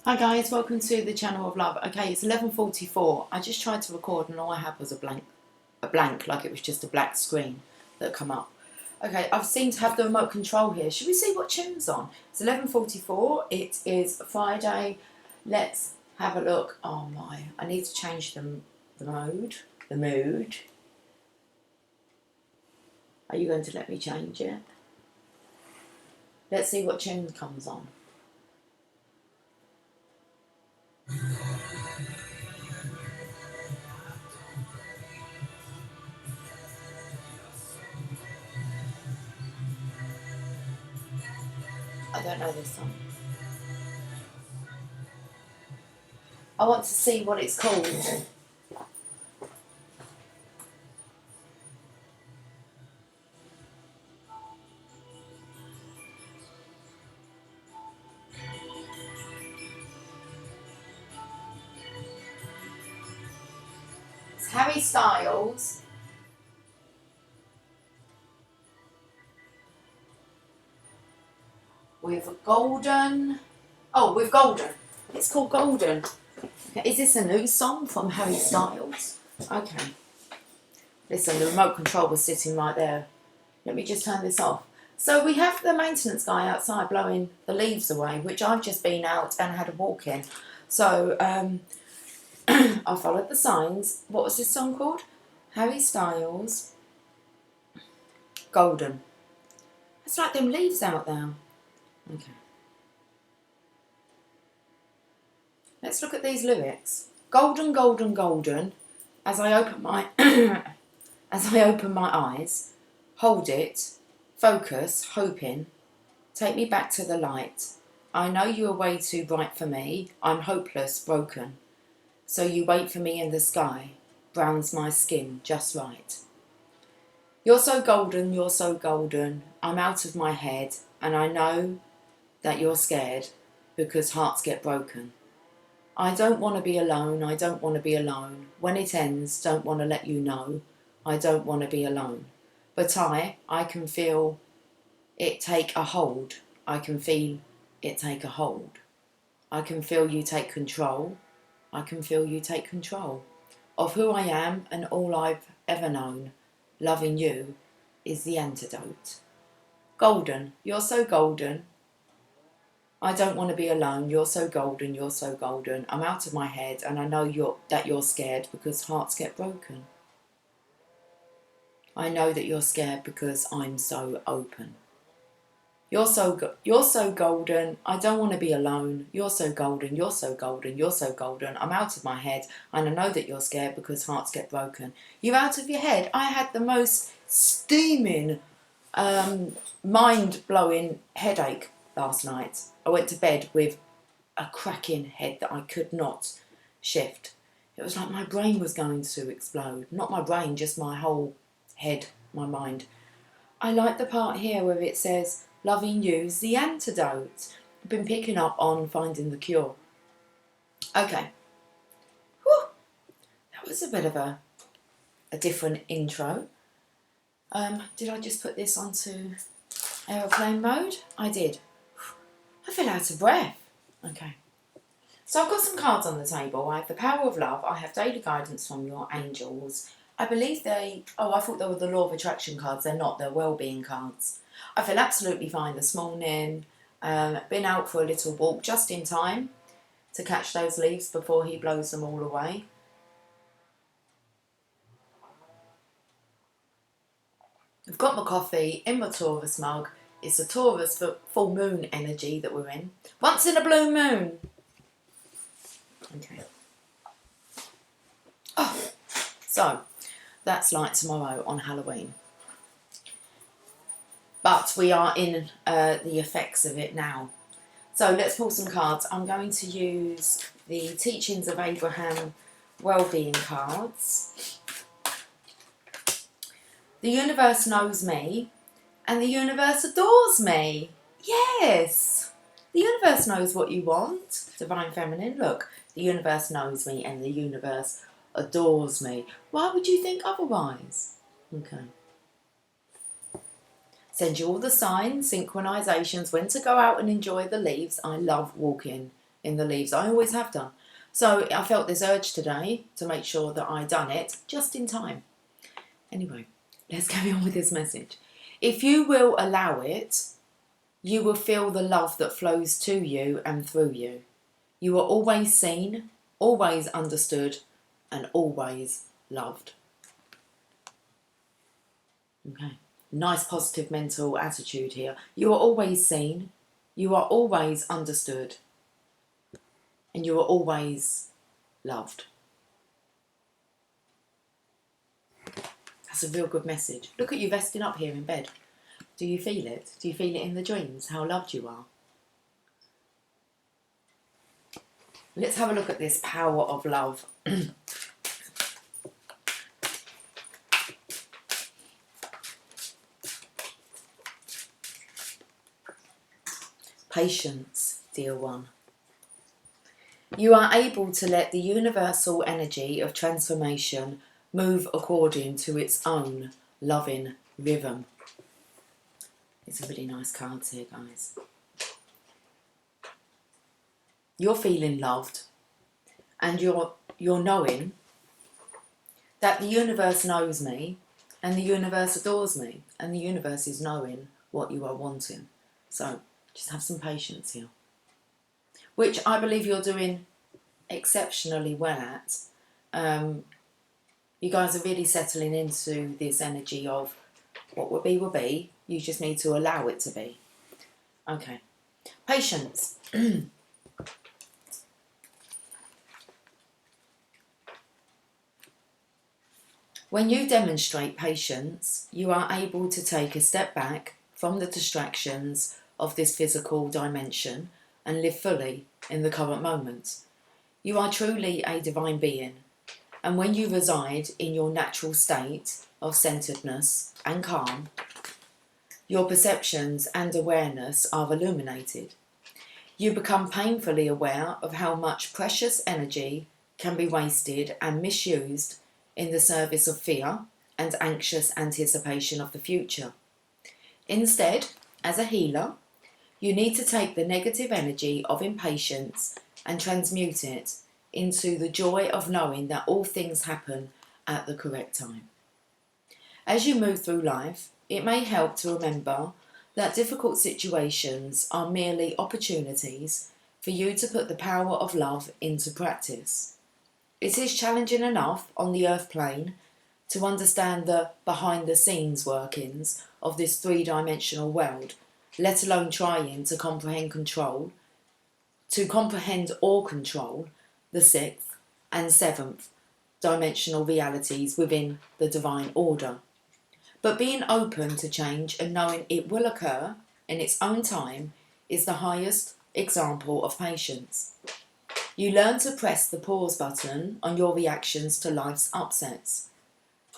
Hi guys, welcome to the channel of love. Okay, it's 11:44. I just tried to record and all I had was a blank, like it was just a black screen that come up. Okay, I've seemed to have the remote control here. Should we see what tune's on? It's 11:44. It is Friday. Let's have a look. Oh my, I need to change the mood. Are you going to let me change it? Let's see what tune comes on. I don't know this song. I want to see what it's called. It's Harry Styles. With Golden. Oh, with Golden. It's called Golden. Is this a new song from Harry Styles? Okay. Listen, the remote control was sitting right there. Let me just turn this off. So we have the maintenance guy outside blowing the leaves away, which I've just been out and had a walk in. So I followed the signs. What was this song called? Harry Styles. Golden. It's like them leaves out there. Okay. Let's look at these lyrics. Golden, golden, golden. As I open my eyes, hold it, focus, hoping. Take me back to the light. I know you are way too bright for me. I'm hopeless, broken. So you wait for me in the sky. Browns my skin just right. You're so golden, you're so golden. I'm out of my head, and I know that you're scared because hearts get broken. I don't want to be alone, I don't want to be alone. When it ends, don't want to let you know. I don't want to be alone. But I can feel it take a hold. I can feel it take a hold. I can feel you take control. I can feel you take control of who I am and all I've ever known. Loving you is the antidote. Golden, you're so golden. I don't want to be alone. You're so golden, you're so golden. I'm out of my head and I know that you're scared because hearts get broken. I know that you're scared because I'm so open. You're so golden. I don't want to be alone. You're so golden, you're so golden, you're so golden. I'm out of my head and I know that you're scared because hearts get broken. You're out of your head. I had the most steaming, mind-blowing headache last night. I went to bed with a cracking head that I could not shift. It was like my brain was going to explode. Not my brain, just my whole head, my mind. I like the part here where it says, loving you's the antidote. I've been picking up on finding the cure. Okay. Whew. That was a bit of a different intro. Did I just put this onto aeroplane mode? I did. I feel out of breath. Okay. So I've got some cards on the table. I have the power of love. I have daily guidance from your angels. I believe I thought they were the law of attraction cards. They're not. They're well-being cards. I feel absolutely fine this morning. Been out for a little walk just in time to catch those leaves before he blows them all away. I've got my coffee in my Taurus mug. It's a Taurus for full moon energy that we're in. Once in a blue moon. Okay. Oh, so that's like tomorrow on Halloween. But we are in the effects of it now. So let's pull some cards. I'm going to use the Teachings of Abraham Wellbeing cards. The universe knows me. And the universe adores me. Yes. The universe knows what you want. Divine Feminine. Look, the universe knows me and the universe adores me. Why would you think otherwise? Okay. Send you all the signs, synchronizations, when to go out and enjoy the leaves. I love walking in the leaves. I always have done. So I felt this urge today to make sure that I done it just in time. Anyway, let's carry on with this message. If you will allow it, you will feel the love that flows to you and through you. You are always seen, always understood, and always loved. Okay, nice positive mental attitude here. You are always seen, you are always understood, and you are always loved. That's a real good message. Look at you resting up here in bed. Do you feel it? Do you feel it in the dreams, how loved you are? Let's have a look at this power of love. Patience, dear one. You are able to let the universal energy of transformation move according to its own loving rhythm. It's a really nice card here, guys. You're feeling loved, and you're knowing that the universe knows me, and the universe adores me, and the universe is knowing what you are wanting. So just have some patience here, which I believe you're doing exceptionally well at. You guys are really settling into this energy of what will be will be. You just need to allow it to be. Okay. Patience. When you demonstrate patience, you are able to take a step back from the distractions of this physical dimension and live fully in the current moment. You are truly a divine being, and when you reside in your natural state of centeredness and calm, your perceptions and awareness are illuminated. You become painfully aware of how much precious energy can be wasted and misused in the service of fear and anxious anticipation of the future. Instead, as a healer, you need to take the negative energy of impatience and transmute it into the joy of knowing that all things happen at the correct time. As you move through life, it may help to remember that difficult situations are merely opportunities for you to put the power of love into practice. It is challenging enough on the earth plane to understand the behind-the-scenes workings of this three-dimensional world, let alone trying to comprehend or control the sixth and seventh dimensional realities within the divine order. But being open to change and knowing it will occur in its own time is the highest example of patience. You learn to press the pause button on your reactions to life's upsets.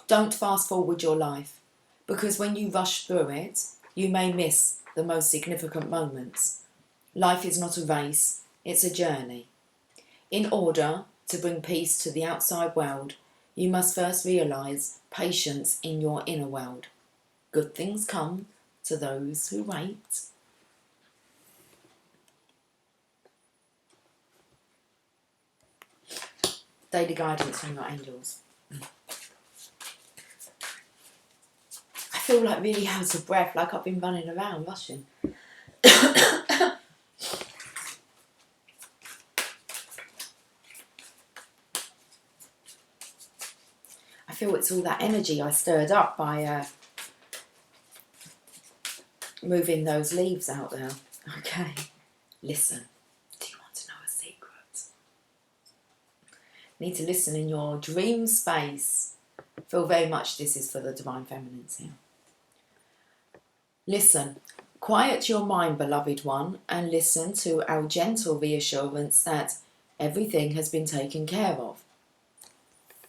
Don't fast forward your life, because when you rush through it, you may miss the most significant moments. Life is not a race, it's a journey. In order to bring peace to the outside world, you must first realise patience in your inner world. Good things come to those who wait. Daily guidance from your angels. I feel like really out of breath, like I've been running around rushing. I feel it's all that energy I stirred up by moving those leaves out there. Okay, listen. Do you want to know a secret? Need to listen in your dream space. Feel very much this is for the divine feminines here. Listen. Quiet your mind, beloved one, and listen to our gentle reassurance that everything has been taken care of.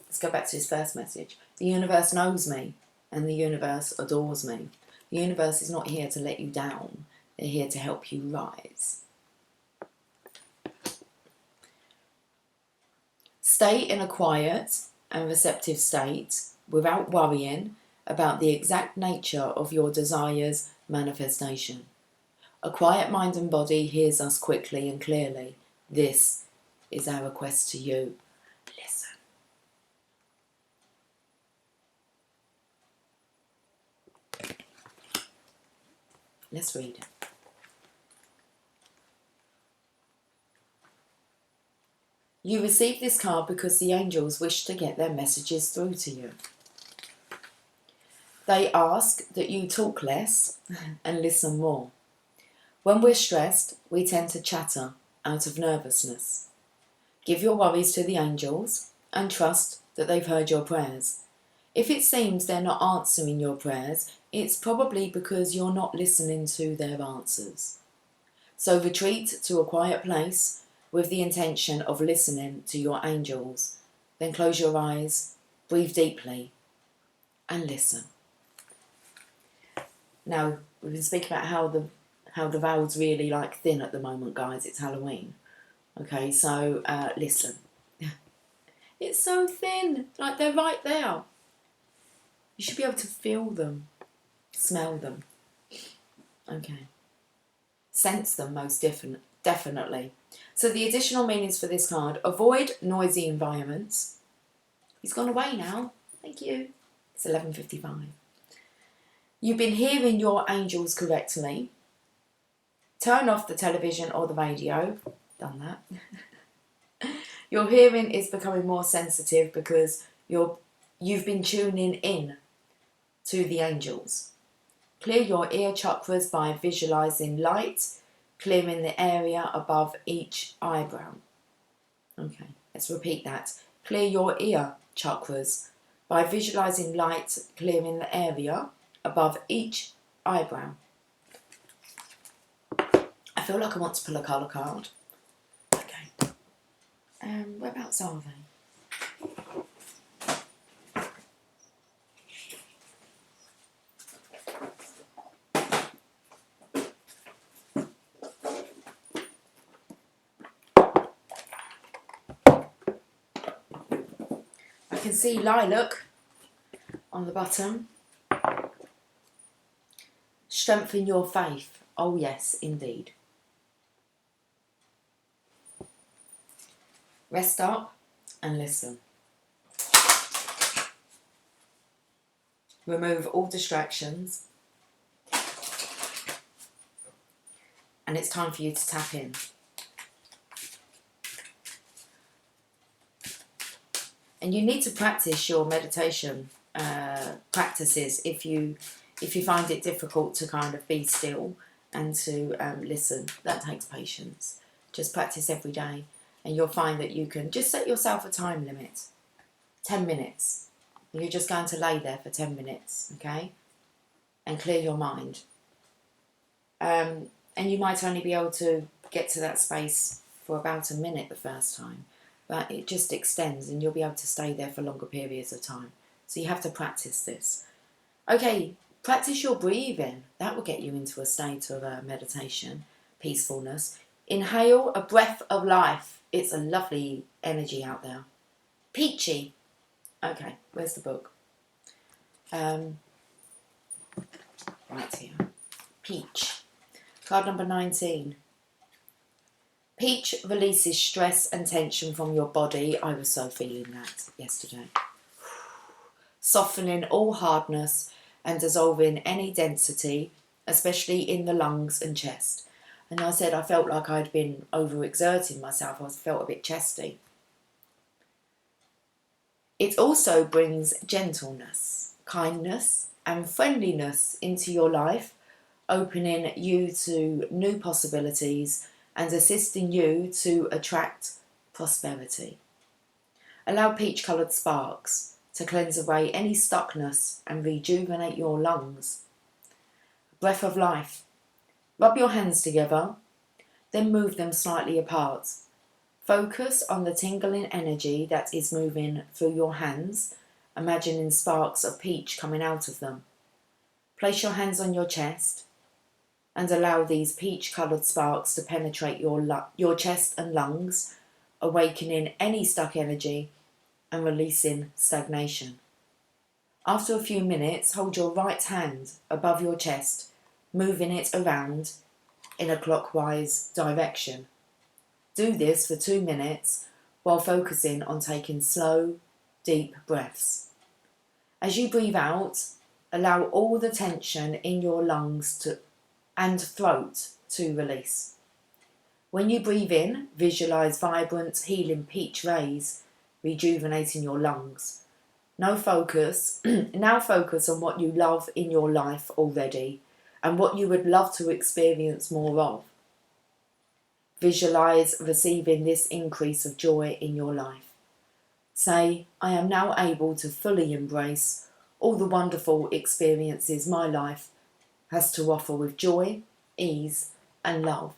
Let's go back to his first message. The universe knows me, and the universe adores me. The universe is not here to let you down. They're here to help you rise. Stay in a quiet and receptive state without worrying about the exact nature of your desire's manifestation. A quiet mind and body hears us quickly and clearly, This is our request to you. Listen. Let's read it. You received this card because the angels wish to get their messages through to you. They ask that you talk less and listen more. When we're stressed, we tend to chatter out of nervousness. Give your worries to the angels and trust that they've heard your prayers. If it seems they're not answering your prayers, it's probably because you're not listening to their answers. So retreat to a quiet place with the intention of listening to your angels. Then close your eyes, breathe deeply, and listen. Now, we've been speaking about how the veil's really thin at the moment, guys. It's Halloween. Okay, so listen. It's so thin, they're right there. You should be able to feel them, smell them. Okay. Sense them most definitely. So the additional meanings for this card: avoid noisy environments. He's gone away now. Thank you. It's 11:55. You've been hearing your angels correctly. Turn off the television or the radio. Done that. Your hearing is becoming more sensitive because you've been tuning in to the angels. Clear your ear chakras by visualizing light, clearing the area above each eyebrow. Okay, let's repeat that. Clear your ear chakras by visualizing light, clearing the area above each eyebrow. I feel like I want to pull a colour card. Okay. Whereabouts are they? I can see lilac on the bottom. Strengthen your faith. Oh yes, indeed. Rest up and listen. Remove all distractions. And it's time for you to tap in. And you need to practice your meditation practices if you find it difficult to kind of be still and to listen. That takes patience. Just practice every day and you'll find that you can just set yourself a time limit. 10 minutes. You're just going to lay there for 10 minutes, okay? And clear your mind. And you might only be able to get to that space for about a minute the first time, but it just extends and you'll be able to stay there for longer periods of time. So you have to practice this. Okay, practice your breathing. That will get you into a state of meditation, peacefulness. Inhale a breath of life. It's a lovely energy out there. Peachy. Okay, where's the book? Right here. Peach. Card number 19. Peach releases stress and tension from your body. I was so feeling that yesterday. Softening all hardness and dissolving any density, especially in the lungs and chest. And I said I felt like I'd been overexerting myself. I felt a bit chesty. It also brings gentleness, kindness and friendliness into your life, opening you to new possibilities and assisting you to attract prosperity. Allow peach-coloured sparks to cleanse away any stuckness and rejuvenate your lungs. Breath of life. Rub your hands together, then move them slightly apart. Focus on the tingling energy that is moving through your hands, imagining sparks of peach coming out of them. Place your hands on your chest and allow these peach-coloured sparks to penetrate your chest and lungs, awakening any stuck energy and releasing stagnation. After a few minutes, hold your right hand above your chest, moving it around in a clockwise direction. Do this for 2 minutes while focusing on taking slow, deep breaths. As you breathe out, allow all the tension in your lungs and throat to release. When you breathe in, visualize vibrant, healing peach rays rejuvenating your lungs. Now focus on what you love in your life already and what you would love to experience more of. Visualize receiving this increase of joy in your life. Say, I am now able to fully embrace all the wonderful experiences my life has to offer with joy, ease, and love.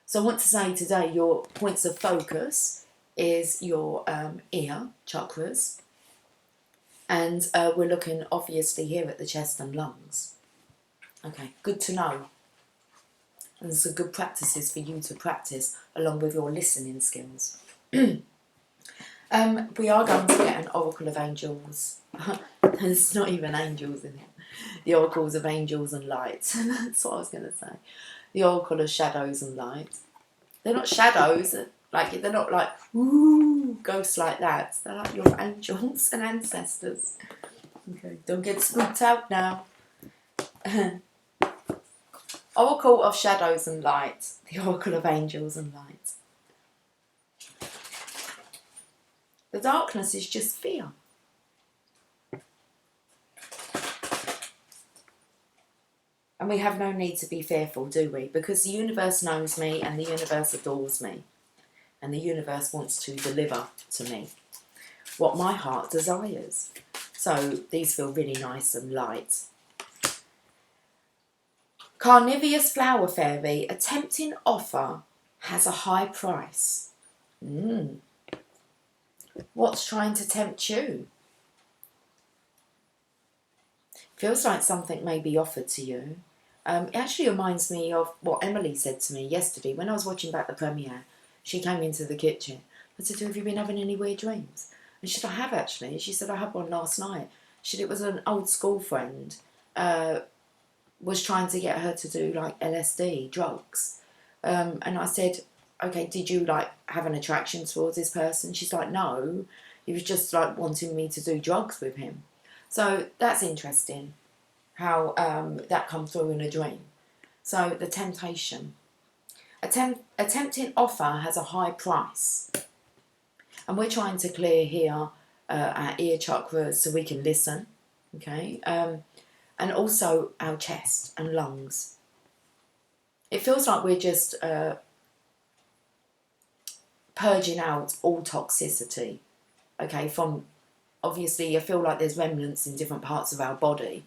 So I want to say today your points of focus is your ear chakras. And we're looking obviously here at the chest and lungs. Okay, good to know. And some good practices for you to practice along with your listening skills. We are going to get an Oracle of Angels. There's not even angels in it. The Oracles of Angels and Light. That's what I was going to say. The Oracle of Shadows and Light. They're not shadows. They're not like, ooh, ghosts like that. They're like your angels and ancestors. Okay, don't get spooked out now. Oracle of Shadows and Light. The Oracle of Angels and Light. The darkness is just fear. And we have no need to be fearful, do we? Because the universe knows me and the universe adores me. And the universe wants to deliver to me what my heart desires. So these feel really nice and light. Carnivorous flower fairy, a tempting offer has a high price. What's trying to tempt you? Feels like something may be offered to you. It actually reminds me of what Emily said to me yesterday when I was watching back the premiere. She came into the kitchen. I said to her, have you been having any weird dreams? And she said, I have actually. She said, I had one last night. She said it was an old school friend was trying to get her to do like LSD, drugs. And I said, okay, did you like have an attraction towards this person? She's like, no, he was just like wanting me to do drugs with him. So that's interesting how that comes through in a dream. So the temptation. A tempting offer has a high price. And we're trying to clear here our ear chakras so we can listen. Okay. And also our chest and lungs. It feels like we're just purging out all toxicity. Okay. From obviously I feel like there's remnants in different parts of our body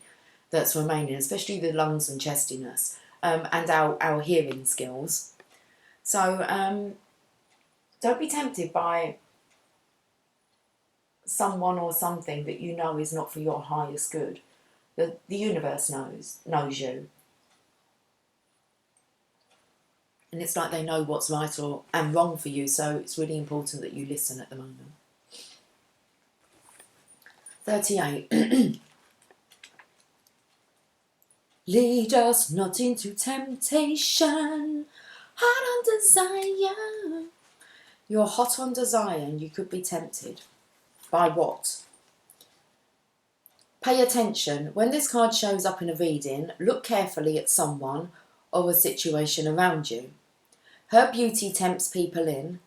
that's remaining, especially the lungs and chestiness, and our hearing skills. So don't be tempted by someone or something that you know is not for your highest good. The universe knows you. And it's like they know what's right and wrong for you, so it's really important that you listen at the moment. 38. Lead us not into temptation, hot on desire. You're hot on desire and you could be tempted. By what? Pay attention. When this card shows up in a reading, look carefully at someone or a situation around you. Her beauty tempts people in,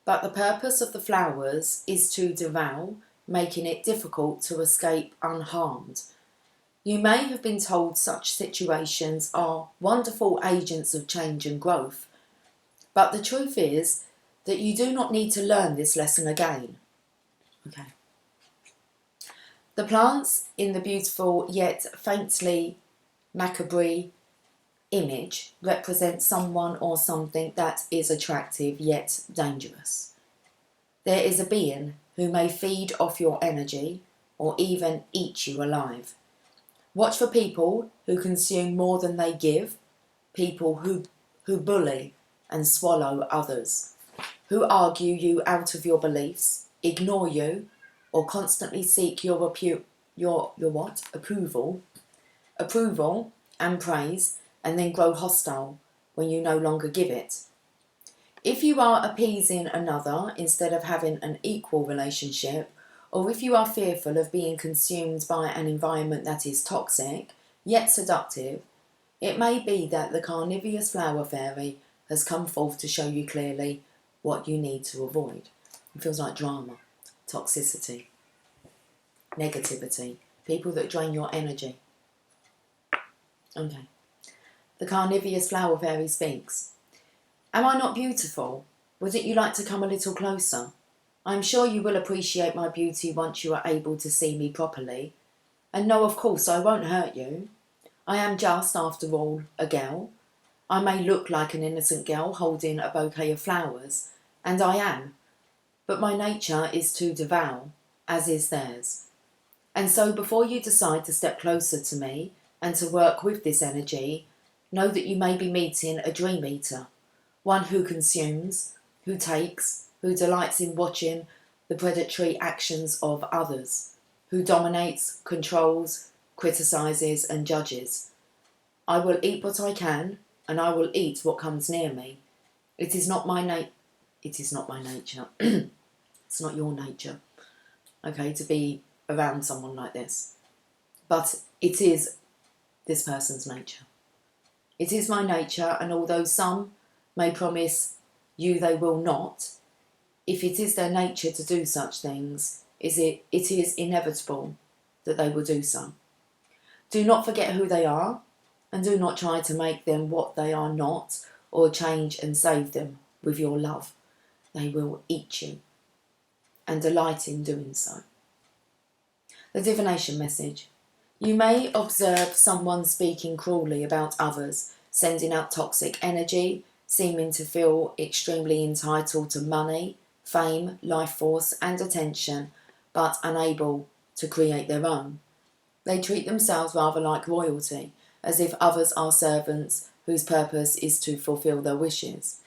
but the purpose of the flowers is to devour, making it difficult to escape unharmed. You may have been told such situations are wonderful agents of change and growth, but the truth is that you do not need to learn this lesson again. Okay. The plants in the beautiful yet faintly macabre image represent someone or something that is attractive yet dangerous. There is a being who may feed off your energy or even eat you alive. Watch for people who consume more than they give, people who bully and swallow others, who argue you out of your beliefs, ignore you, or constantly seek your approval and praise, and then grow hostile when you no longer give it. If you are appeasing another instead of having an equal relationship, or if you are fearful of being consumed by an environment that is toxic, yet seductive, it may be that the carnivorous flower fairy has come forth to show you clearly what you need to avoid. It feels like drama, toxicity, negativity, people that drain your energy. Okay. The carnivorous flower fairy speaks. Am I not beautiful? Wouldn't you like to come a little closer? I'm sure you will appreciate my beauty once you are able to see me properly. And no, of course, I won't hurt you. I am just, after all, a girl. I may look like an innocent girl holding a bouquet of flowers, and I am. But my nature is to devour, as is theirs. And so before you decide to step closer to me and to work with this energy, know that you may be meeting a dream eater, one who consumes, who takes, who delights in watching the predatory actions of others, who dominates, controls, criticises and judges. I will eat what I can, and I will eat what comes near me. It is not my nature. It's not your nature, okay, to be around someone like this. But it is this person's nature. It is my nature, and although some may promise you they will not, if it is their nature to do such things, it is inevitable that they will do so. Do not forget who they are, and do not try to make them what they are not, or change and save them with your love. They will eat you, and delight in doing so. The Divination Message. You may observe someone speaking cruelly about others, sending out toxic energy, seeming to feel extremely entitled to money, fame, life force and attention, but unable to create their own. They treat themselves rather like royalty, as if others are servants whose purpose is to fulfill their wishes.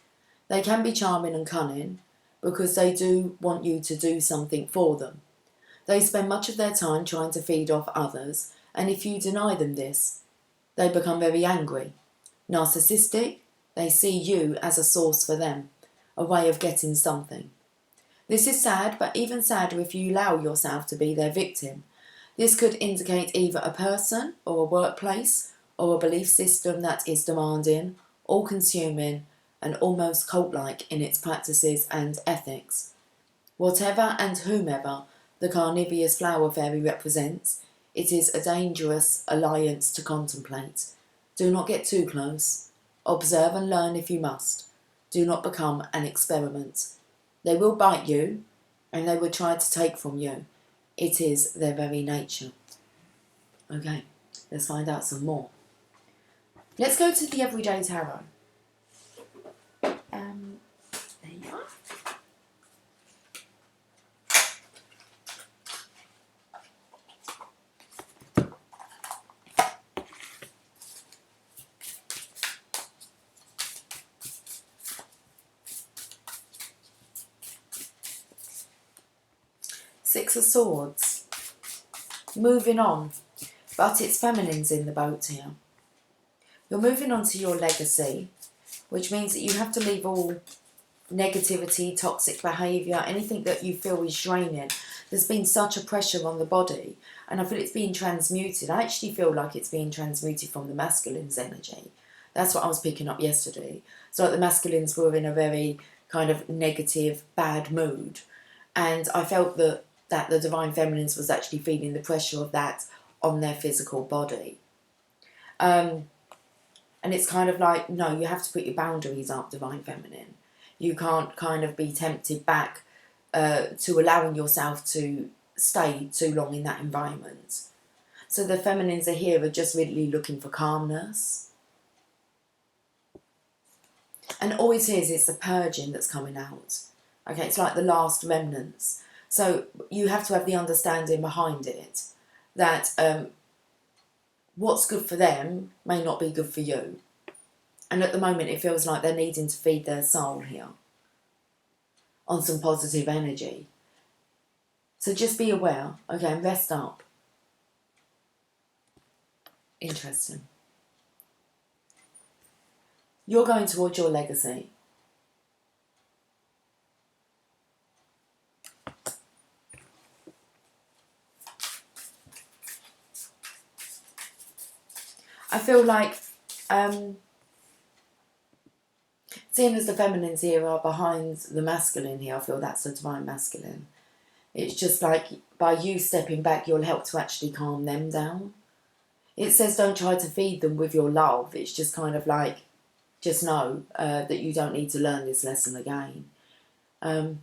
They can be charming and cunning, because they do want you to do something for them. They spend much of their time trying to feed off others, and if you deny them this, they become very angry. Narcissistic, they see you as a source for them, a way of getting something. This is sad, but even sadder if you allow yourself to be their victim. This could indicate either a person or a workplace or a belief system that is demanding, all-consuming, and almost cult-like in its practices and ethics. Whatever and whomever the carnivorous flower fairy represents, it is a dangerous alliance to contemplate. Do not get too close. Observe and learn if you must. Do not become an experiment. They will bite you, and they will try to take from you. It is their very nature. Okay, let's find out some more. Let's go to the Everyday Tarot. There you are. Six of Swords. Moving on. But it's feminines in the boat here. You're moving on to your legacy, which means that you have to leave all negativity, toxic behaviour, anything that you feel is draining. There's been such a pressure on the body, and I feel it's being transmuted. I actually feel like it's being transmuted from the masculine's energy. That's what I was picking up yesterday. So like the masculines were in a very kind of negative, bad mood, and I felt that the divine feminines was actually feeling the pressure of that on their physical body. And it's kind of like, no, you have to put your boundaries up, divine feminine. You can't kind of be tempted back to allowing yourself to stay too long in that environment. So the feminines are here are just really looking for calmness. And all it is the purging that's coming out. Okay, it's like the last remnants. So you have to have the understanding behind it that what's good for them may not be good for you. And at the moment it feels like they're needing to feed their soul here on some positive energy. So just be aware, okay, and rest up. Interesting. You're going towards your legacy. I feel like, seeing as the feminines here are behind the masculine here, I feel that's the divine masculine. It's just like, by you stepping back, you'll help to actually calm them down. It says don't try to feed them with your love. It's just kind of like, just know that you don't need to learn this lesson again. And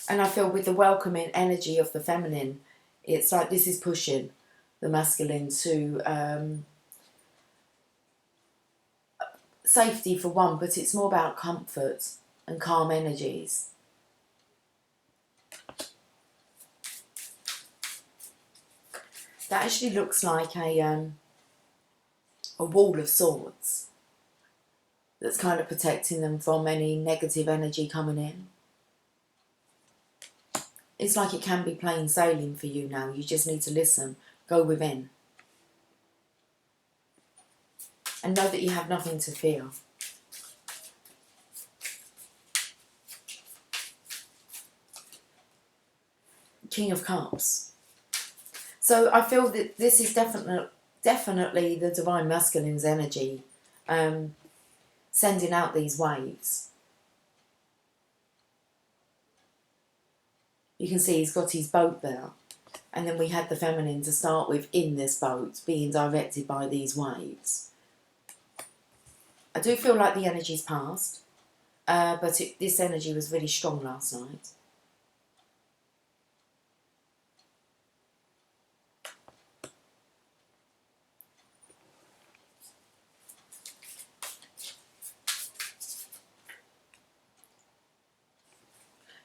I feel with the welcoming energy of the feminine, it's like this is pushing the masculine to safety for one, but it's more about comfort and calm energies. That actually looks like a wall of swords that's kind of protecting them from any negative energy coming in. It's like it can be plain sailing for you now. You just need to listen, go within, and know that you have nothing to fear. King of Cups. So I feel that this is definitely the divine masculine's energy, sending out these waves. You can see he's got his boat there. And then we had the feminine to start with in this boat, being directed by these waves. I do feel like the energy's passed, but this energy was really strong last night.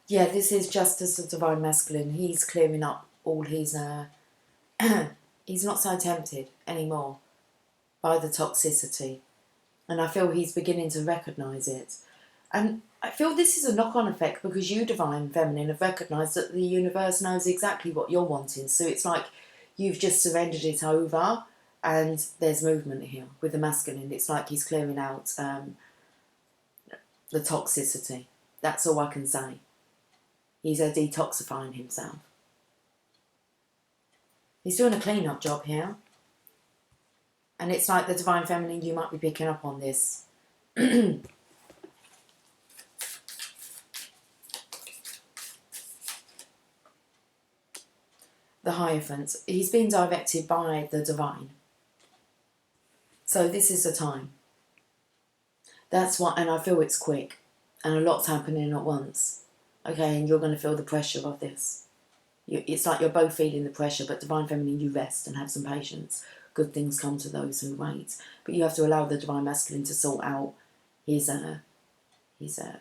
Yeah, this is just as the divine masculine. He's clearing up all his... he's not so tempted anymore by the toxicity. And I feel he's beginning to recognise it. And I feel this is a knock-on effect because you, divine feminine, have recognised that the universe knows exactly what you're wanting. So it's like you've just surrendered it over and there's movement here with the masculine. It's like he's clearing out the toxicity. That's all I can say. He's detoxifying himself. He's doing a clean-up job here. And it's like the divine feminine, you might be picking up on this. The Hierophant. He's being directed by the divine. So this is the time. That's what, and I feel it's quick. And a lot's happening at once. Okay, and you're going to feel the pressure of this. It's like you're both feeling the pressure, but divine feminine, you rest and have some patience. Good things come to those who wait. But you have to allow the divine masculine to sort out his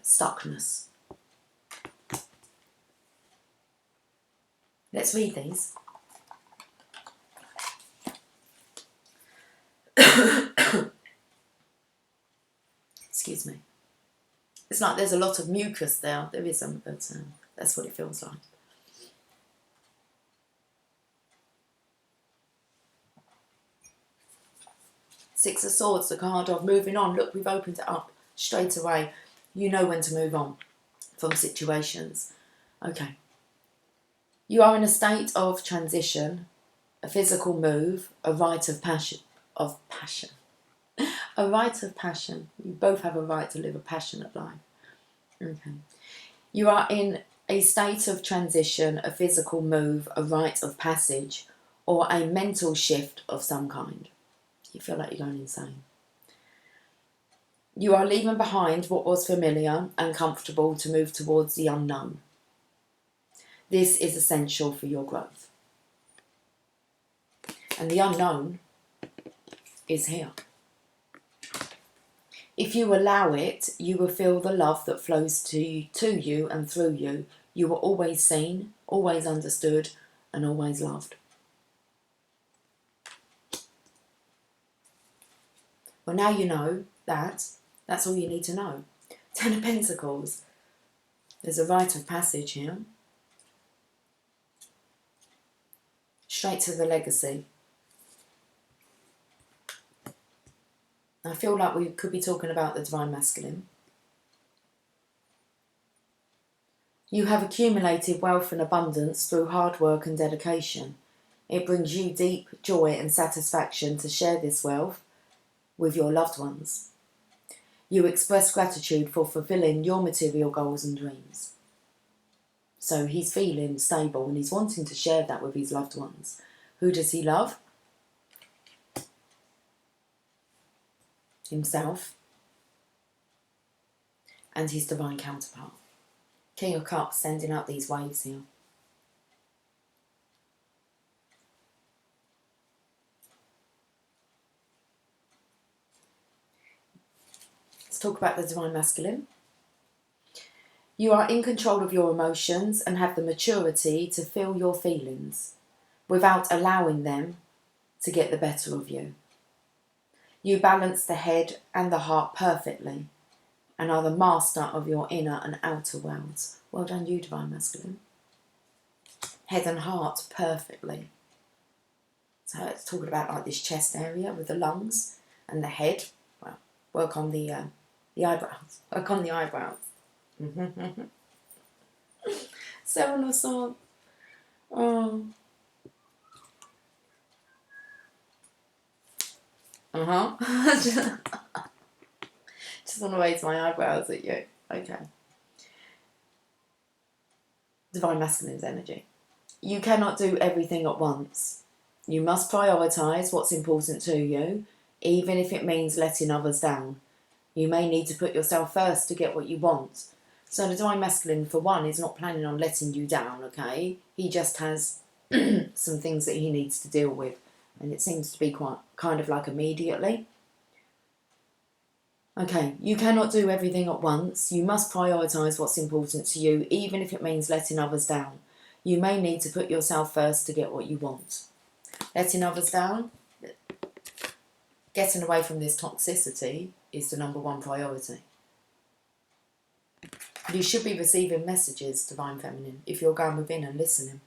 stuckness. Let's read these. Excuse me. It's like there's a lot of mucus there. There isn't, but that's what it feels like. Six of Swords, the card of moving on. Look, we've opened it up straight away. You know when to move on from situations. Okay. You are in a state of transition, a physical move, a rite of passion. A rite of passion. You both have a right to live a passionate life. Okay. You are in a state of transition, a physical move, a rite of passage, or a mental shift of some kind. You feel like you're going insane. You are leaving behind what was familiar and comfortable to move towards the unknown. This is essential for your growth. And the unknown is here. If you allow it, you will feel the love that flows to you and through you. You are always seen, always understood, and always loved. Well, now you know that. That's all you need to know. Ten of Pentacles. There's a rite of passage here. Straight to the legacy. I feel like we could be talking about the divine masculine. You have accumulated wealth and abundance through hard work and dedication. It brings you deep joy and satisfaction to share this wealth with your loved ones. You express gratitude for fulfilling your material goals and dreams. So he's feeling stable and he's wanting to share that with his loved ones. Who does he love? Himself and his divine counterpart. King of Cups sending out these waves here. Let's talk about the Divine Masculine. You are in control of your emotions and have the maturity to feel your feelings without allowing them to get the better of you. You balance the head and the heart perfectly and are the master of your inner and outer worlds. Well done you, Divine Masculine. Head and heart perfectly. So it's talking about like this chest area with the lungs and the head. Well, work on the eyebrows. Work on the eyebrows. Seven of Swords. Oh. Just want to raise my eyebrows at you. Okay. Divine Masculine's energy. You cannot do everything at once. You must prioritise what's important to you, even if it means letting others down. You may need to put yourself first to get what you want. So the Divine Masculine, for one, is not planning on letting you down, okay? He just has some things that he needs to deal with. And it seems to be quite kind of like immediately. Okay, you cannot do everything at once. You must prioritise what's important to you, even if it means letting others down. You may need to put yourself first to get what you want. Letting others down, getting away from this toxicity is the number one priority. You should be receiving messages, Divine Feminine, if you're going within and listening.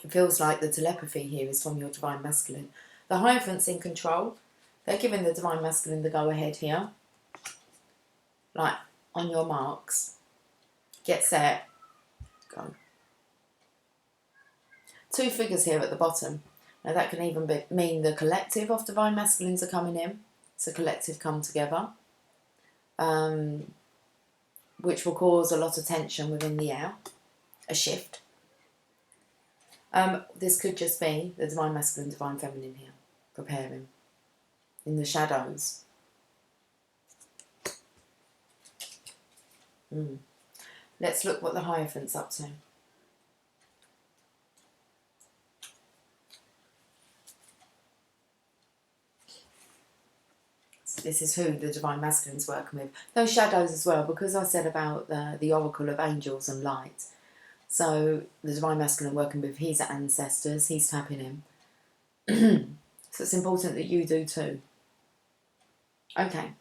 It feels like the telepathy here is from your Divine Masculine. The Hierophant's in control. They're giving the Divine Masculine the go-ahead here. Like, on your marks. Get set. Go. Two figures here at the bottom. Now that can even mean the collective of Divine Masculines are coming in. It's a collective come together. Which will cause a lot of tension within the air. A shift. This could just be the Divine Masculine, Divine Feminine here. Preparing. In the shadows. Let's look what the Hierophant's up to. So this is who the Divine Masculine's working with. Those shadows as well, because I said about the Oracle of Angels and Light. So the Divine Masculine working with his ancestors, he's tapping him. So it's important that you do too. Okay.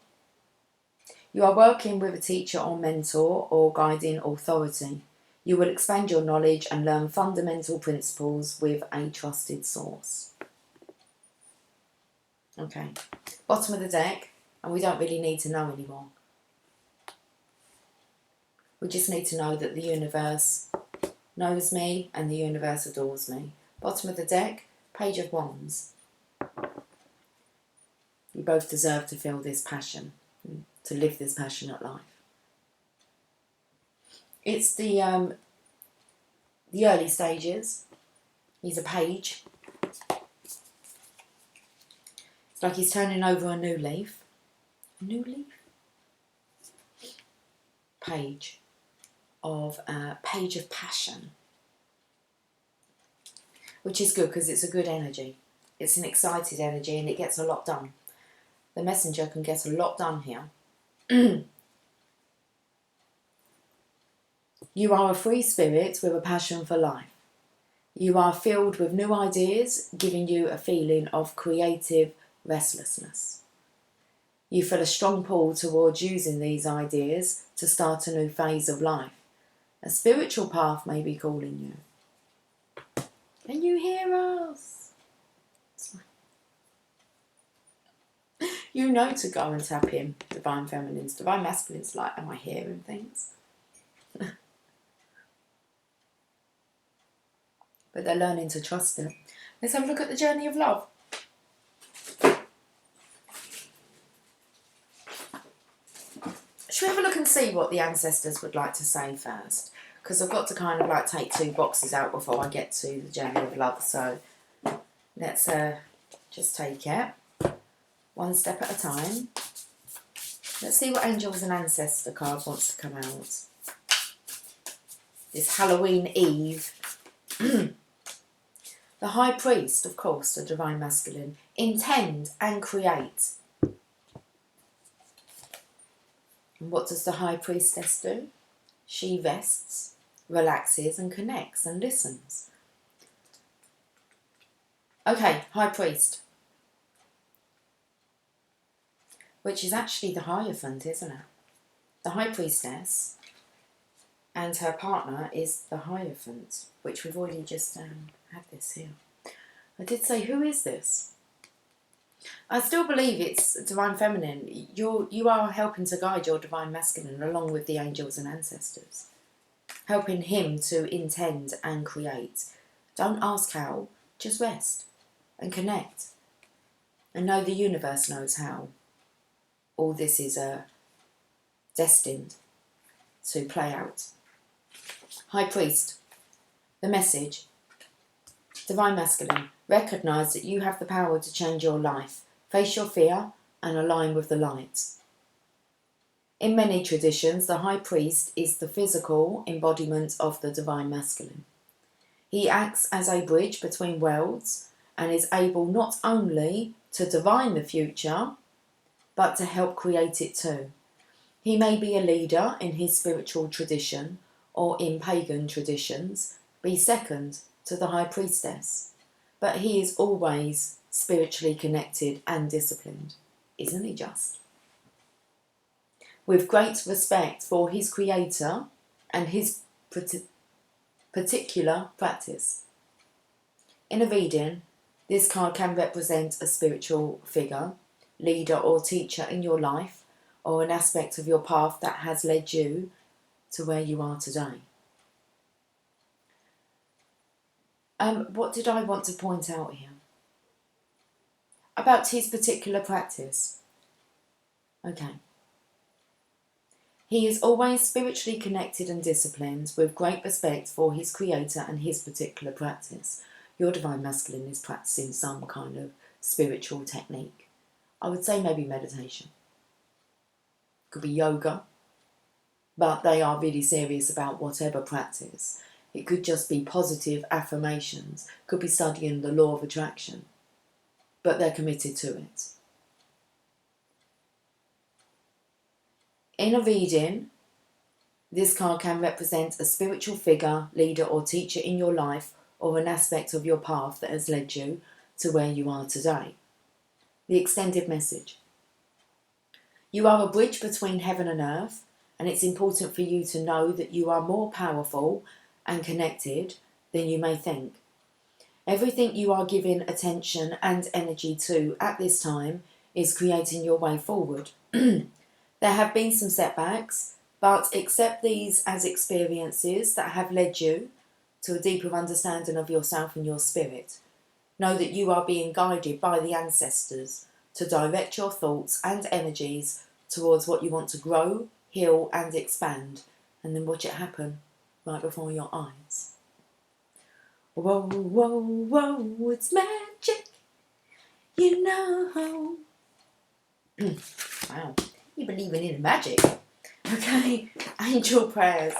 You are working with a teacher or mentor or guiding authority. You will expand your knowledge and learn fundamental principles with a trusted source. Okay. Bottom of the deck, and we don't really need to know anymore. We just need to know that the universe knows me and the universe adores me. Bottom of the deck, Page of Wands. You both deserve to feel this passion, to live this passionate life. It's the early stages. He's a page. It's like he's turning over a new leaf. A new leaf? Page of passion. Which is good because it's a good energy. It's an excited energy and it gets a lot done. The messenger can get a lot done here. You are a free spirit with a passion for life. You are filled with new ideas, giving you a feeling of creative restlessness. You feel a strong pull towards using these ideas to start a new phase of life. A spiritual path may be calling you. Can you hear us? You know to go and tap in, Divine Feminines. Divine Masculines like, am I hearing things? but they're learning to trust it. Let's have a look at the journey of love. Should we have a look and see what the ancestors would like to say first? Because I've got to kind of like take 2 boxes out before I get to the journey of love. So let's just take it one step at a time. Let's see what angels and ancestor card wants to come out. This Halloween Eve. The High Priest, of course, the Divine Masculine. Intend and create. And what does the High Priestess do? She rests, relaxes and connects and listens. Okay, High Priest. Which is actually the Hierophant, isn't it? The High Priestess and her partner is the Hierophant, which we've already just had this here. I did say, who is this? I still believe it's Divine Feminine. You are helping to guide your Divine Masculine along with the angels and ancestors. Helping him to intend and create. Don't ask how, just rest and connect. And know the universe knows how. All this is destined to play out. High Priest, the message. Divine Masculine, recognise that you have the power to change your life. Face your fear and align with the light. In many traditions, the High Priest is the physical embodiment of the Divine Masculine. He acts as a bridge between worlds and is able not only to divine the future, but to help create it too. He may be a leader in his spiritual tradition or in pagan traditions, be second to the High Priestess, but he is always spiritually connected and disciplined, isn't he just? With great respect for his creator and his particular practice. In a reading, this card can represent a spiritual figure, leader or teacher in your life, or an aspect of your path that has led you to where you are today. What did I want to point out here? About his particular practice. Okay. He is always spiritually connected and disciplined with great respect for his creator and his particular practice. Your Divine Masculine is practicing some kind of spiritual technique. I would say maybe meditation. Could be yoga. But they are really serious about whatever practice. It could just be positive affirmations. Could be studying the law of attraction. But they're committed to it. In a reading, this card can represent a spiritual figure, leader or teacher in your life or an aspect of your path that has led you to where you are today. The extended message. You are a bridge between heaven and earth, and it's important for you to know that you are more powerful and connected than you may think. Everything you are giving attention and energy to at this time is creating your way forward. There have been some setbacks, but accept these as experiences that have led you to a deeper understanding of yourself and your spirit. Know that you are being guided by the ancestors to direct your thoughts and energies towards what you want to grow, heal and expand, and then watch it happen right before your eyes. Whoa, whoa, whoa, it's magic, you know. Wow, you believing in magic. Okay, angel prayers.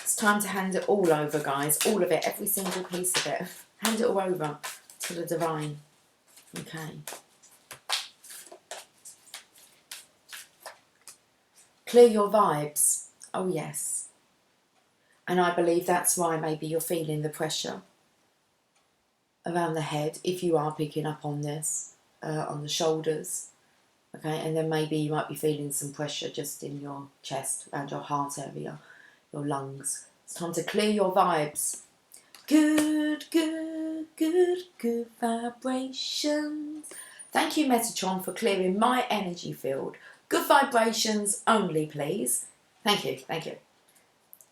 It's time to hand it all over, guys. All of it, every single piece of it. Hand it all over to the divine. Okay. Clear your vibes. Oh, yes. And I believe that's why maybe you're feeling the pressure around the head, if you are picking up on this, on the shoulders. Okay, and then maybe you might be feeling some pressure just in your chest, around your heart area, your lungs. It's time to clear your vibes. Good, good. good vibrations. Thank you, Metatron, for clearing my energy field. Good vibrations only, please. Thank you, thank you.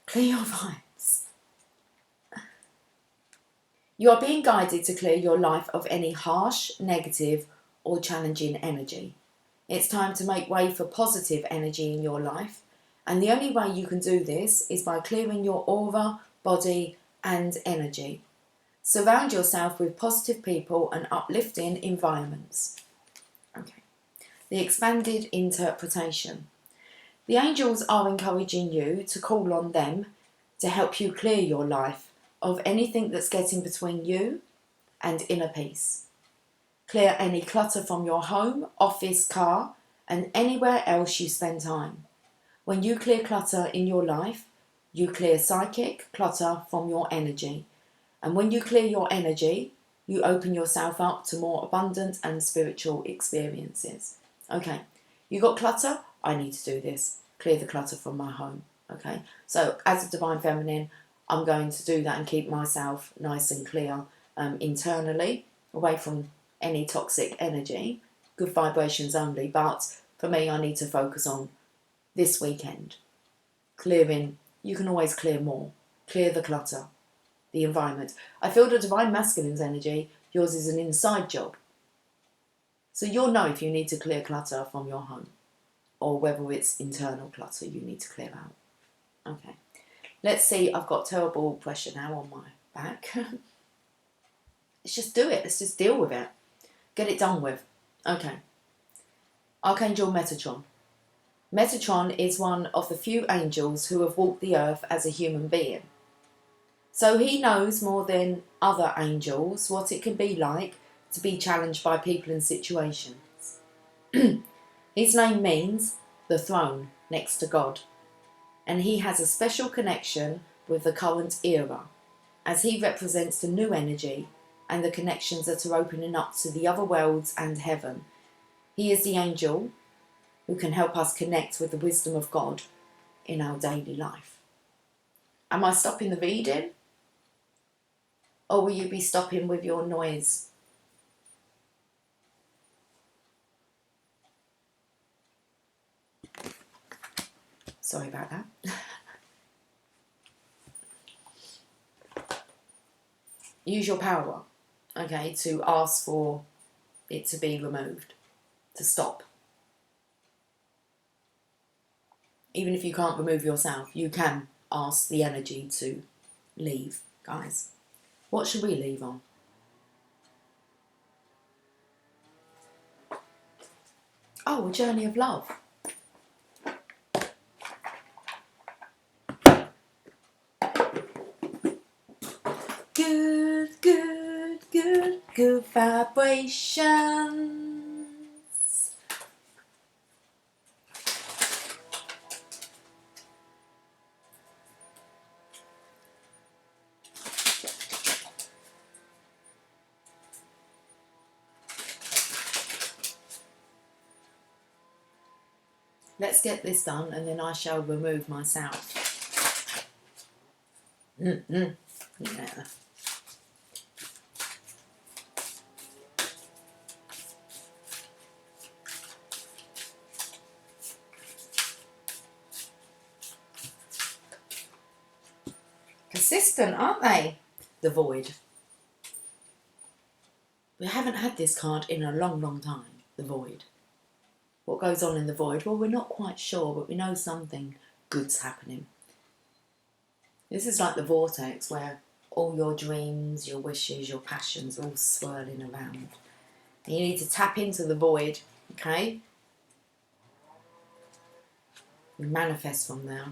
Clear your vibes. You are being guided to clear your life of any harsh, negative, or challenging energy. It's time to make way for positive energy in your life, and the only way you can do this is by clearing your aura, body, and energy. Surround yourself with positive people and uplifting environments. Okay. The expanded interpretation. The angels are encouraging you to call on them to help you clear your life of anything that's getting between you and inner peace. Clear any clutter from your home, office, car, and anywhere else you spend time. When you clear clutter in your life, you clear psychic clutter from your energy. And when you clear your energy, you open yourself up to more abundant and spiritual experiences. Okay, you got clutter? I need to do this. Clear the clutter from my home. Okay, so as a Divine Feminine, I'm going to do that and keep myself nice and clear internally, away from any toxic energy. Good vibrations only, but for me, I need to focus on this weekend. Clearing, you can always clear more. Clear the clutter. The environment. I feel the Divine Masculine's energy, yours is an inside job. So you'll know if you need to clear clutter from your home or whether it's internal clutter you need to clear out. Okay. Let's see, I've got terrible pressure now on my back. Let's just do it. Let's just deal with it. Get it done with. Okay. Archangel Metatron. Metatron is one of the few angels who have walked the earth as a human being. So he knows more than other angels what it can be like to be challenged by people and situations. His name means the throne next to God, and he has a special connection with the current era, as he represents the new energy and the connections that are opening up to the other worlds and heaven. He is the angel who can help us connect with the wisdom of God in our daily life. Am I stopping the reading? Or will you be stopping with your noise? Sorry about that. Use your power, okay, to ask for it to be removed, to stop. Even if you can't remove yourself, you can ask the energy to leave, guys. What should we leave on? Oh, a journey of love. Good, good, good, good vibrations. Let's get this done and then I shall remove myself. Yeah. Persistent, aren't they? The void. We haven't had this card in a long, long time. The void. What goes on in the void? Well, we're not quite sure, but we know something good's happening. This is like the vortex where all your dreams, your wishes, your passions are all swirling around. And you need to tap into the void, okay? You manifest from there.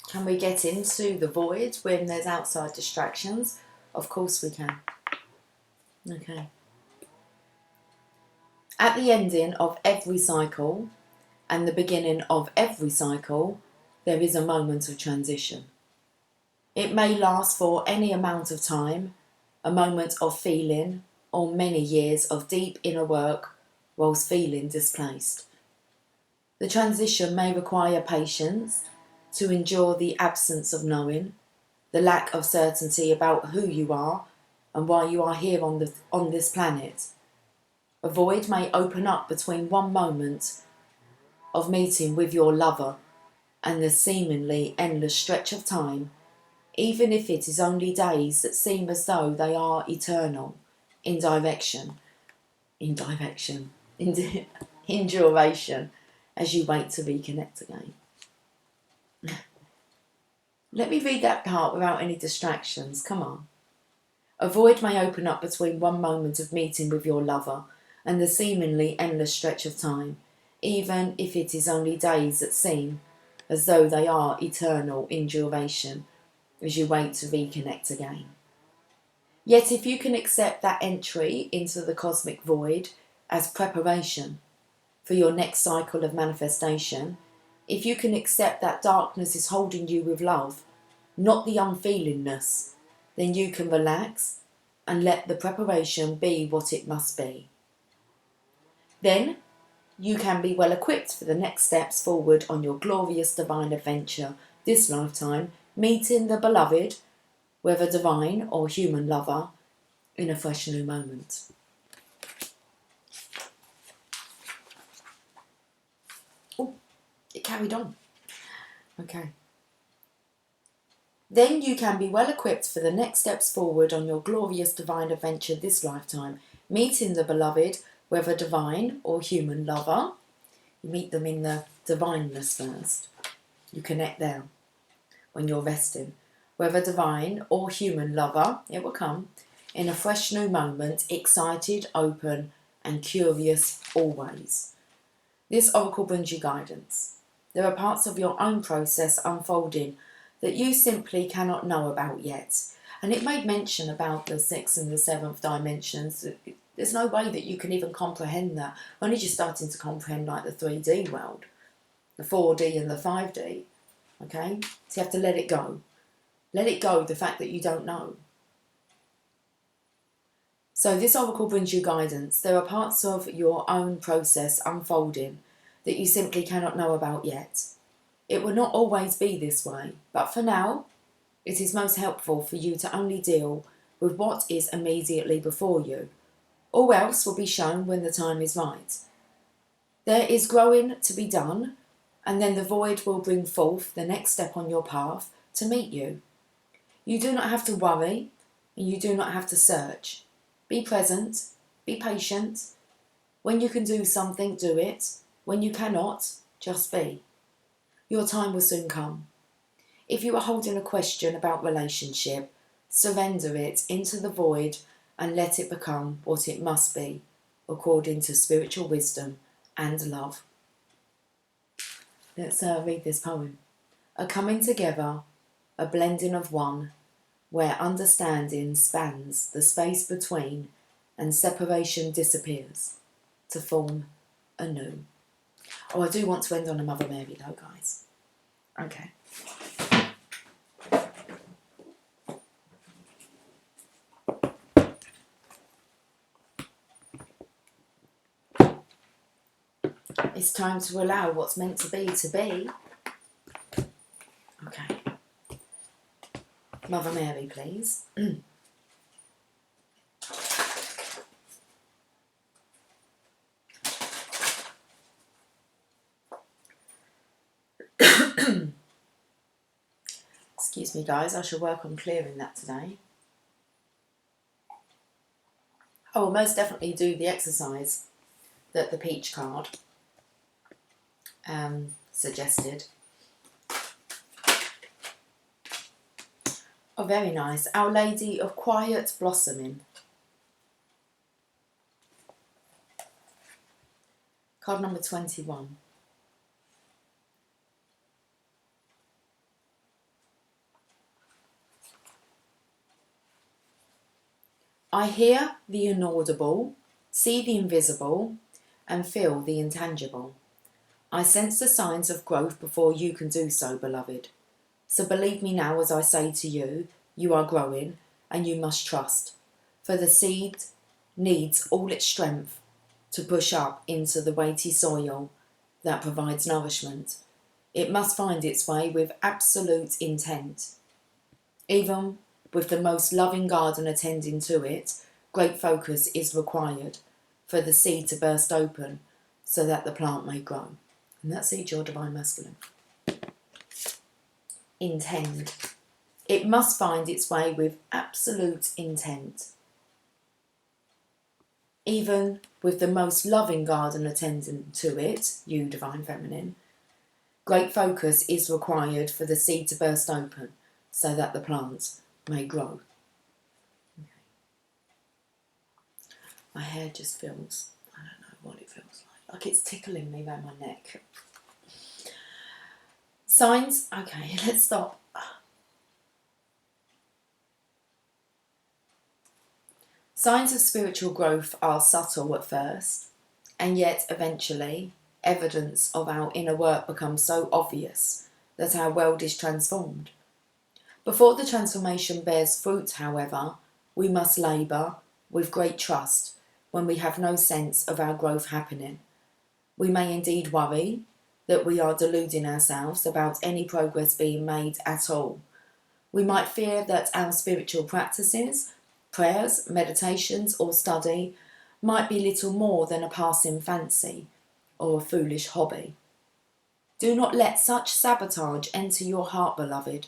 Can we get into the void when there's outside distractions? Of course we can. Okay. At the ending of every cycle and the beginning of every cycle, there is a moment of transition. It may last for any amount of time, a moment of feeling, or many years of deep inner work whilst feeling displaced. The transition may require patience, to endure the absence of knowing, the lack of certainty about who you are and why you are here on this planet. A void may open up between one moment of meeting with your lover and the seemingly endless stretch of time, even if it is only days that seem as though they are eternal, in duration, in duration, as you wait to reconnect again. Let me read that part without any distractions. Come on. A void may open up between one moment of meeting with your lover and the seemingly endless stretch of time, even if it is only days that seem as though they are eternal in duration, as you wait to reconnect again. Yet if you can accept that entry into the cosmic void as preparation for your next cycle of manifestation, if you can accept that darkness is holding you with love, not the unfeelingness, then you can relax and let the preparation be what it must be. Then you can be well equipped for the next steps forward on your glorious divine adventure this lifetime, meeting the beloved, whether divine or human lover, in a fresh new moment. Oh, it carried on. Okay. Then you can be well equipped for the next steps forward on your glorious divine adventure this lifetime, meeting the beloved, whether divine or human lover. You meet them in the divineness first. You connect there when you're resting. Whether divine or human lover, it will come in a fresh new moment, excited, open and curious always. This oracle brings you guidance. There are parts of your own process unfolding that you simply cannot know about yet. And it made mention about the 6th and the 7th dimensions. There's no way that you can even comprehend that. Only just starting to comprehend like the 3D world, the 4D and the 5D. Okay? So you have to let it go. Let it go, the fact that you don't know. So this oracle brings you guidance. There are parts of your own process unfolding that you simply cannot know about yet. It will not always be this way, but for now, it is most helpful for you to only deal with what is immediately before you. All else will be shown when the time is right. There is growing to be done, and then the void will bring forth the next step on your path to meet you. You do not have to worry, and you do not have to search. Be present, be patient. When you can do something, do it. When you cannot, just be. Your time will soon come. If you are holding a question about relationship, surrender it into the void and let it become what it must be, according to spiritual wisdom and love. Let's read this poem. A coming together, a blending of one, where understanding spans the space between and separation disappears to form anew. Oh, I do want to end on a Mother Mary though, guys. Okay. It's time to allow what's meant to be to be. Okay. Mother Mary, please. Excuse me, guys. I shall work on clearing that today. I will most definitely do the exercise that the peach card suggested. Oh, very nice. Our Lady of Quiet Blossoming. Card number 21. I hear the inaudible, see the invisible, and feel the intangible. I sense the signs of growth before you can do so, beloved. So believe me now as I say to you, you are growing, and you must trust. For the seed needs all its strength to push up into the weighty soil that provides nourishment. It must find its way with absolute intent. Even with the most loving garden attending to it, great focus is required for the seed to burst open so that the plant may grow. And that's your Divine Masculine. Intend. It must find its way with absolute intent. Even with the most loving garden attending to it, you Divine Feminine, great focus is required for the seed to burst open so that the plant may grow. Okay. My hair just feels, I don't know what it feels like it's tickling me around my neck. Signs, okay, let's stop. Signs of spiritual growth are subtle at first, and yet eventually evidence of our inner work becomes so obvious that our world is transformed. Before the transformation bears fruit, however, we must labour with great trust when we have no sense of our growth happening. We may indeed worry that we are deluding ourselves about any progress being made at all. We might fear that our spiritual practices, prayers, meditations or study might be little more than a passing fancy or a foolish hobby. Do not let such sabotage enter your heart, beloved.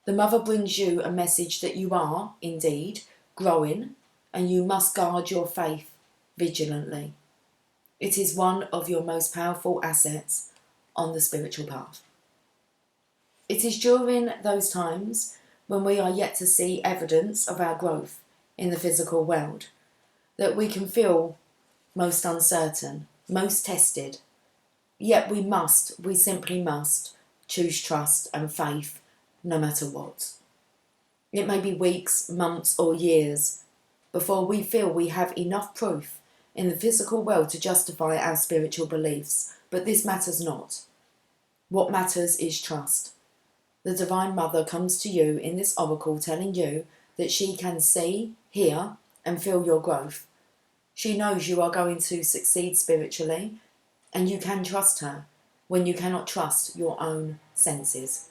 The Mother brings you a message that you are, indeed, growing, and you must guard your faith vigilantly. It is one of your most powerful assets on the spiritual path. It is during those times when we are yet to see evidence of our growth in the physical world that we can feel most uncertain, most tested. Yet we simply must choose trust and faith no matter what. It may be weeks, months or years before we feel we have enough proof in the physical world to justify our spiritual beliefs, but this matters not. What matters is trust. The Divine Mother comes to you in this oracle telling you that she can see, hear and feel your growth. She knows you are going to succeed spiritually, and you can trust her when you cannot trust your own senses.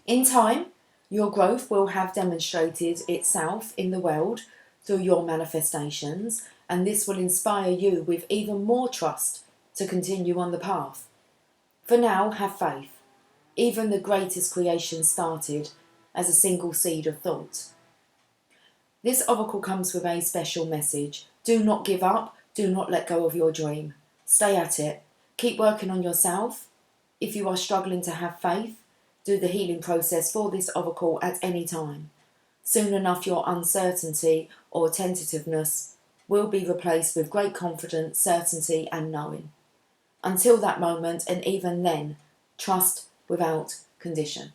In time, your growth will have demonstrated itself in the world through your manifestations, and this will inspire you with even more trust to continue on the path. For now, have faith. Even the greatest creation started as a single seed of thought. This oracle comes with a special message. Do not give up. Do not let go of your dream. Stay at it. Keep working on yourself. If you are struggling to have faith, do the healing process for this oracle at any time. Soon enough, your uncertainty or tentativeness will be replaced with great confidence, certainty and knowing. Until that moment, and even then, trust without condition.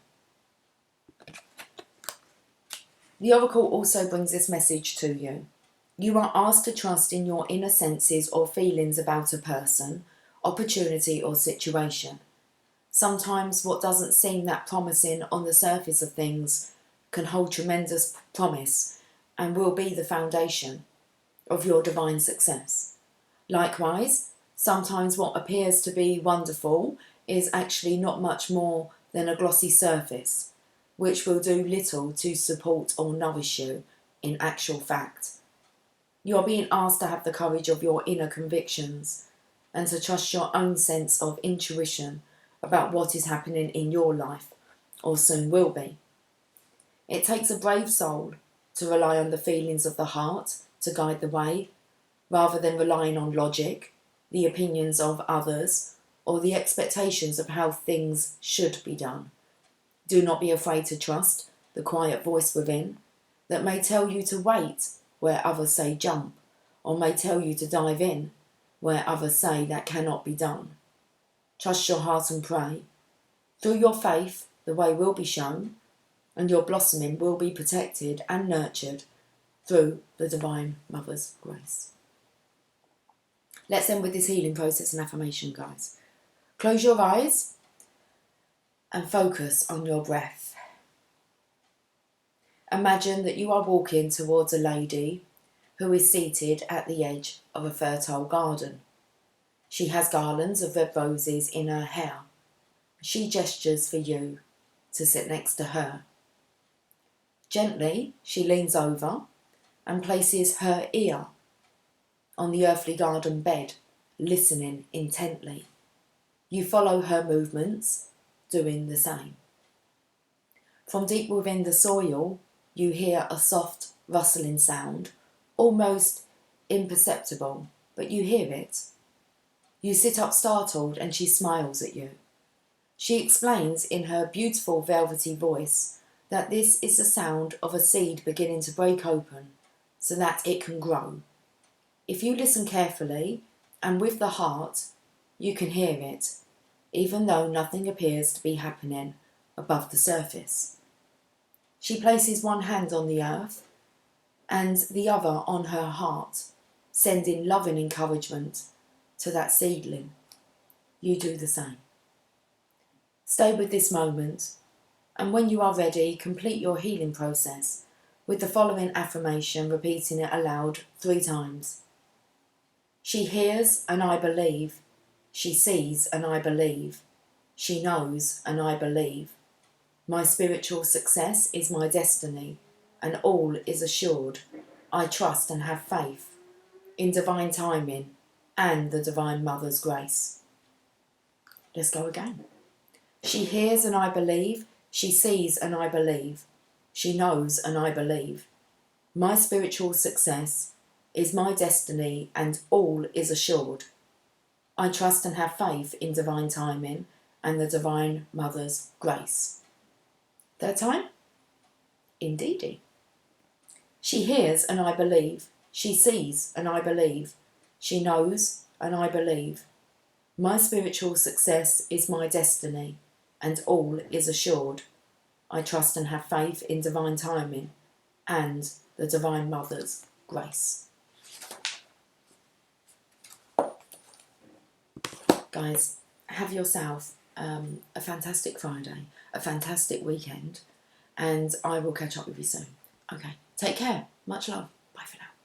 The oracle also brings this message to you. You are asked to trust in your inner senses or feelings about a person, opportunity or situation. Sometimes what doesn't seem that promising on the surface of things can hold tremendous promise and will be the foundation of your divine success. Likewise, sometimes what appears to be wonderful is actually not much more than a glossy surface, which will do little to support or nourish you in actual fact. You are being asked to have the courage of your inner convictions and to trust your own sense of intuition about what is happening in your life, or soon will be. It takes a brave soul to rely on the feelings of the heart to guide the way, rather than relying on logic, the opinions of others, or the expectations of how things should be done. Do not be afraid to trust the quiet voice within that may tell you to wait where others say jump, or may tell you to dive in where others say that cannot be done. Trust your heart and pray. Through your faith, the way will be shown, and your blossoming will be protected and nurtured through the Divine Mother's grace. Let's end with this healing process and affirmation, guys. Close your eyes and focus on your breath. Imagine that you are walking towards a lady who is seated at the edge of a fertile garden. She has garlands of red roses in her hair, She gestures for you to sit next to her. Gently, she leans over and places her ear on the earthly garden bed, listening intently. You follow her movements, doing the same. From deep within the soil, you hear a soft rustling sound, almost imperceptible, but you hear it. You sit up startled and she smiles at you. She explains in her beautiful velvety voice that this is the sound of a seed beginning to break open so that it can grow. If you listen carefully and with the heart, you can hear it, even though nothing appears to be happening above the surface. She places one hand on the earth and the other on her heart, sending loving encouragement to that seedling. You do the same. Stay with this moment, and when you are ready, complete your healing process with the following affirmation, repeating it aloud 3 times. She hears and I believe. She sees and I believe. She knows and I believe. My spiritual success is my destiny, and all is assured. I trust and have faith in divine timing and the Divine Mother's grace. Let's go again. She hears and I believe. She sees and I believe. She knows and I believe. My spiritual success is my destiny and all is assured. I trust and have faith in divine timing and the Divine Mother's grace. 3rd time. Indeedy. She hears and I believe. She sees and I believe. She knows and I believe. My spiritual success is my destiny and all is assured. I trust and have faith in divine timing and the Divine Mother's grace. Guys, have yourself a fantastic Friday, a fantastic weekend, and I will catch up with you soon. Okay, take care. Much love. Bye for now.